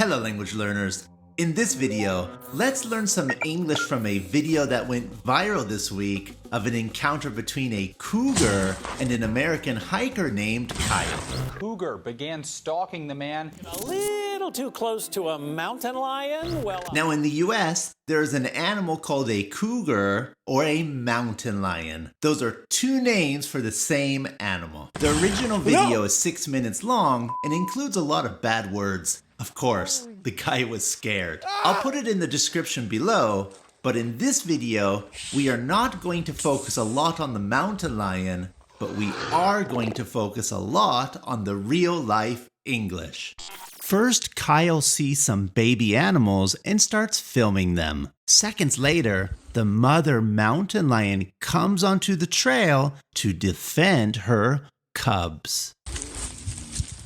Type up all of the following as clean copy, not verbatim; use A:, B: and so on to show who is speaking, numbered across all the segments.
A: Hello language learners. In this video, let's learn some English from a video that went viral this week of an encounter between a cougar and an American hiker named Kyle.
B: Cougar began stalking the man.
C: A little too close to a mountain lion?
A: Now in the US, there's an animal called a cougar or a mountain lion. Those are two names for the same animal. The original video is 6 minutes long and includes a lot of bad words. Of course, the guy was scared. I'll put it in the description below, but in this video, we are not going to focus a lot on the mountain lion, but we are going to focus a lot on the real life English. First, Kyle sees some baby animals and starts filming them. Seconds later, the mother mountain lion comes onto the trail to defend her cubs.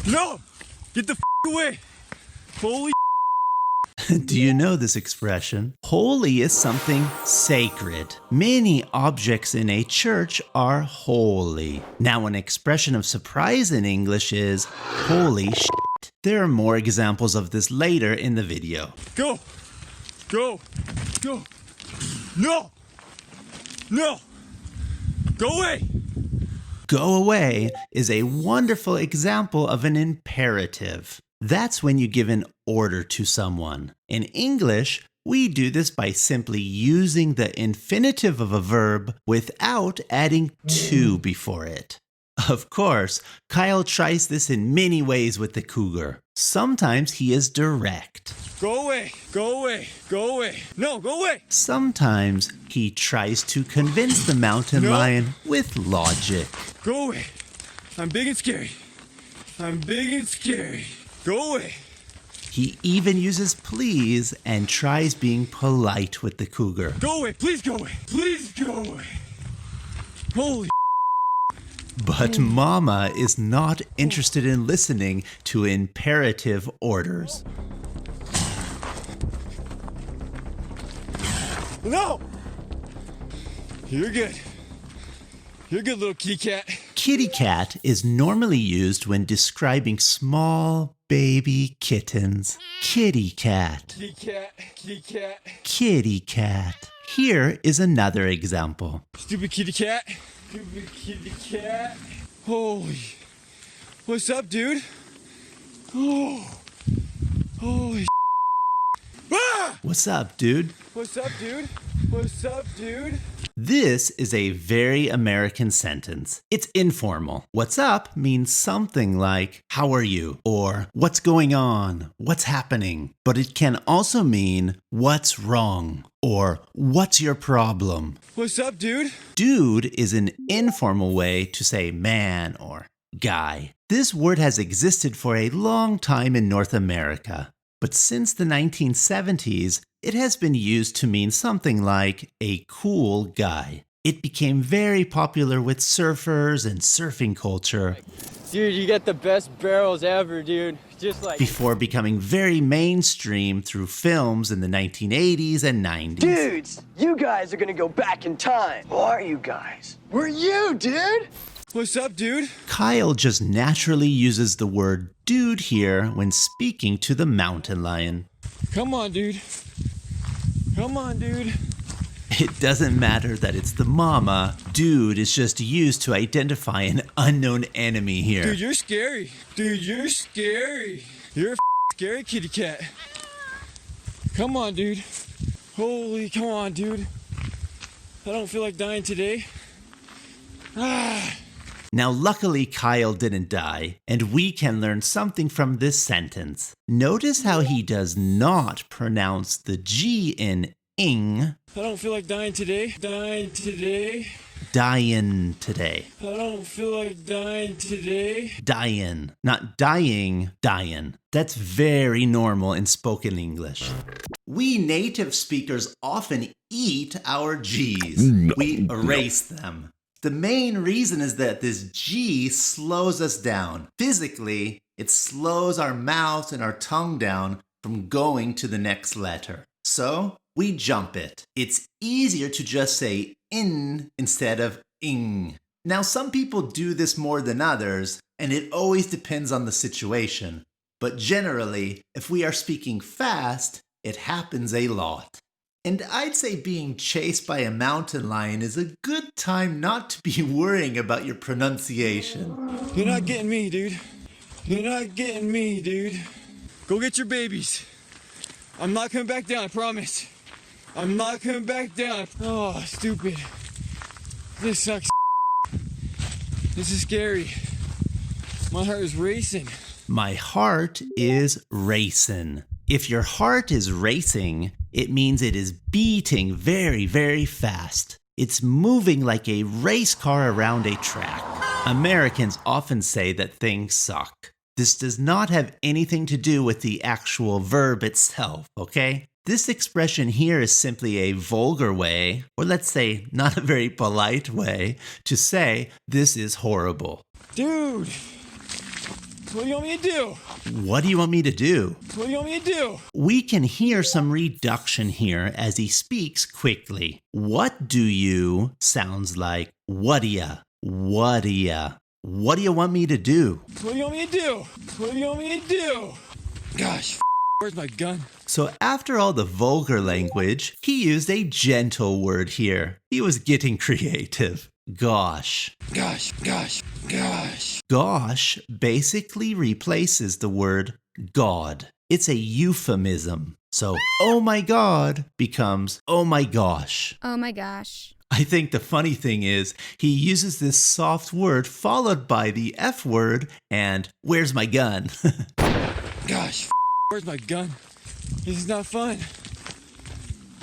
D: No! Get the away! Holy
A: Do you know this expression? Holy is something sacred. Many objects in a church are holy. Now, an expression of surprise in English is holy shit. There are more examples of this later in the video.
D: Go! Go! Go! No! No! Go away!
A: Go away is a wonderful example of an imperative. That's when you give an order to someone. In English, we do this by simply using the infinitive of a verb without adding to before it. Of course, Kyle tries this in many ways with the cougar. Sometimes he is direct.
D: Go away! Go away! Go away! No, go away!
A: Sometimes he tries to convince the mountain lion with logic.
D: Go away! I'm big and scary. I'm big and scary. Go away!
A: He even uses please and tries being polite with the cougar.
D: Go away! Please go away! Please go away! Holy
A: But Mama is not interested in listening to imperative orders.
D: No! You're good. You're good, little kitty cat.
A: Kitty cat is normally used when describing small baby kittens. Kitty cat.
D: Kitty cat. Kitty cat.
A: Kitty cat. Here is another example.
D: Stupid kitty cat. Stupid kitty cat. Holy. What's up, dude? Oh. Holy. Ah!
A: What's up, dude?
D: What's up, dude? What's up, dude?
A: This is a very American sentence. It's informal. What's up means something like, how are you? Or what's going on? What's happening? But it can also mean, what's wrong? Or what's your problem?
D: What's up, dude?
A: Dude is an informal way to say man or guy. This word has existed for a long time in North America. But since the 1970s, it has been used to mean something like a cool guy. It became very popular with surfers and surfing culture.
E: Dude, you got the best barrels ever, dude. Just like
A: Before becoming very mainstream through films in the 1980s and 90s.
F: Dudes, you guys are gonna go back in time. Who are you guys? We're you, dude!
D: What's up, dude?
A: Kyle just naturally uses the word dude here when speaking to the mountain lion.
D: Come on, dude. Come on, dude.
A: It doesn't matter that it's the mama. Dude is just used to identify an unknown enemy here.
D: Dude, you're scary. Dude, you're scary. You're a scary kitty cat. Come on, dude. Holy, come on, dude. I don't feel like dying today. Ah.
A: Now, luckily, Kyle didn't die, and we can learn something from this sentence. Notice how he does not pronounce the G in ing.
D: I don't feel like dying today. Dying today.
A: Dying today.
D: I don't feel like dying today.
A: Dying. Not dying, dying. That's very normal in spoken English. We native speakers often eat our G's. We erase them. The main reason is that this G slows us down. Physically, it slows our mouth and our tongue down from going to the next letter. So, we jump it. It's easier to just say in instead of ing. Now, some people do this more than others, and it always depends on the situation. but generally, if we are speaking fast, it happens a lot. And I'd say being chased by a mountain lion is a good time not to be worrying about your pronunciation.
D: You're not getting me, dude. You're not getting me, dude. Go get your babies. I'm not coming back down, I promise. I'm not coming back down. Oh, stupid. This sucks. This is scary. My heart is racing.
A: My heart is racing. If your heart is racing, it means it is beating very, very fast. It's moving like a race car around a track. Americans often say that things suck. This does not have anything to do with the actual verb itself, okay? This expression here is simply a vulgar way, or let's say not a very polite way, to say this is horrible.
D: Dude, what do you want me to do?
A: What do you want me to do?
D: What do you want me to do?
A: We can hear some reduction here as he speaks quickly. What do you sounds like what do ya? What do ya? What do you want me to do?
D: What do you want me to do? What do you want me to do? Gosh, where's my gun?
A: So after all the vulgar language, he used a gentle word here. He was getting creative. Gosh.
D: Gosh, gosh, gosh.
A: Gosh basically replaces the word God. It's a euphemism. So, oh my God becomes, oh my gosh.
G: Oh my gosh.
A: I think the funny thing is he uses this soft word followed by the F word and where's my gun?
D: Gosh, where's my gun? This is not fun.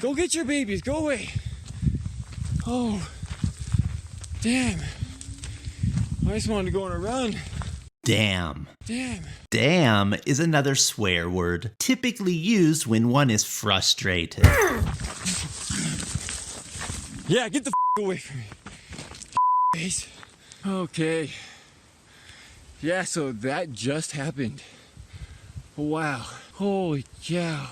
D: Go get your babies. Go away. Oh, damn. I just wanted to go on a run.
A: Damn.
D: Damn.
A: Damn is another swear word, typically used when one is frustrated.
D: Yeah, get the away from me. Face. Okay. Yeah, so that just happened. Wow. Holy cow.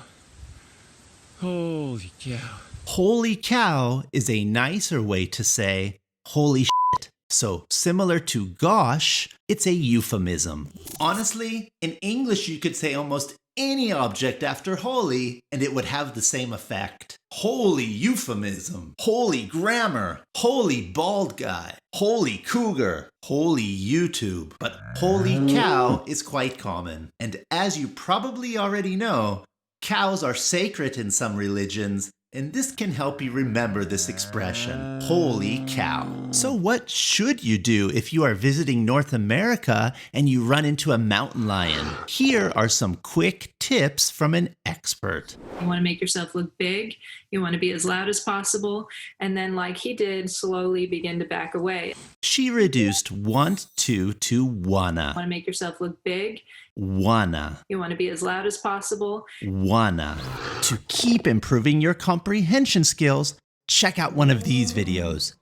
D: Holy cow.
A: Holy cow is a nicer way to say holy shit. So similar to gosh, it's a euphemism. Honestly, in English you could say almost any object after holy and it would have the same effect. Holy euphemism, holy grammar, holy bald guy, holy cougar, holy YouTube. But holy cow is quite common. And as you probably already know, cows are sacred in some religions, and this can help you remember this expression, holy cow. So what should you do if you are visiting North America and you run into a mountain lion? Here are some quick tips from an expert.
H: You want to make yourself look big. You want to be as loud as possible. And then, like he did, slowly begin to back away.
A: She reduced want to wanna.
H: You want to make yourself look big.
A: Wanna.
H: You want to be as loud as possible.
A: Wanna. To keep improving your comprehension skills, check out one of these videos.